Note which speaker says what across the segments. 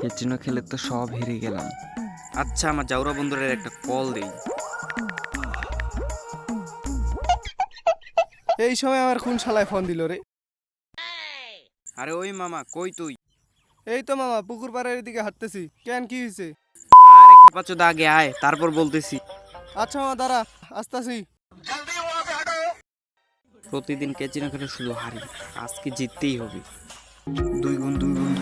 Speaker 1: ক্যাচিনো খেলে তো সব হেরে গেলাম। আচ্ছা, আমার জাউরা বন্ধুদের একটা কল দেই।
Speaker 2: এই সময় আমার কোন শালায় ফোন দিল রে?
Speaker 1: আরে ওই মামা, কই তুই?
Speaker 2: এই তো মামা, পুকুর পাড়ের দিকে হাঁটতেছি। কেন, কি হয়েছে?
Speaker 1: আরে খেপাচোদা, আগে আয়, তারপর বলতেছি।
Speaker 2: আচ্ছা মামা, দাঁড়া, আসতাছি।
Speaker 1: প্রতিদিন ক্যাচিনো খেলে শুধু হারি, আজকে জিততেই হবে। দুই গুণ দুই গুণ।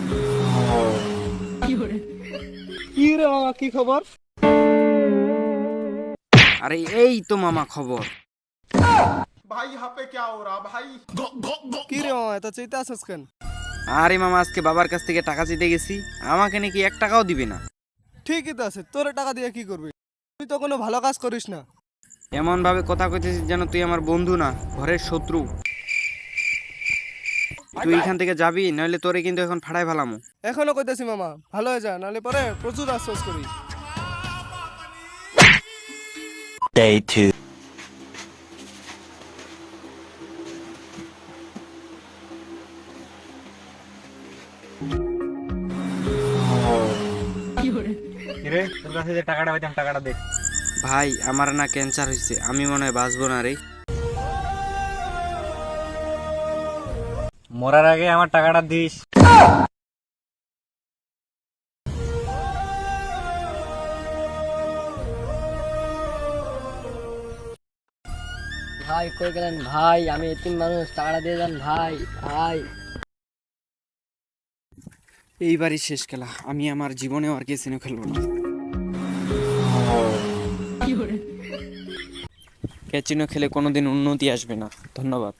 Speaker 2: কি রে মামা, কি খবর?
Speaker 1: আরে এই তো মামা খবর।
Speaker 3: भाई यहाँ पे क्या हो रहा भाई।
Speaker 2: কি রে মামা, এত চাইতে আসছ কেন?
Speaker 1: আরে মামা, আজকে বাবার কাছ থেকে টাকা চেতে গেছি, আমাকে নাকি 1 টাকাও দিবে না।
Speaker 2: ঠিকই তো আছে, তোরে টাকা দিয়ে কি করবি? তুই তো কোনো ভালো কাজ করিস না।
Speaker 1: এমন ভাবে কথা কইতেছিস যেন তুই আমার বন্ধু না, ঘরের শত্রু। তুই এখান থেকে যাবি, নইলে তোরে কিন্তু এখন ফাড়াই ফেলামু।
Speaker 2: এখনো কইতাছি মামা, ভালো হয়ে যা, নাহলে পরে প্রচুর আফসোস করি।
Speaker 4: Day 2.
Speaker 5: কিরে, তোর কাছে যে টাকাটা পাইতাম, টাকাটা দে।
Speaker 1: ভাই, আমার না ক্যান্সার হয়েছে, আমি মনে হয় বাঁচবো না রে।
Speaker 5: মরার আগে আমার টাকাটা দিস।
Speaker 6: ভাই কই গেলেন ভাই? আমি এতিম মানুষ, টাকাটা দিয়ে যান ভাই। ভাই
Speaker 1: এইবারই শেষ খেলা, আমি আমার জীবনেও আর ক্যাসিনো খেলবো না। ক্যাসিনো খেলে কোনোদিন উন্নতি আসবে না। ধন্যবাদ।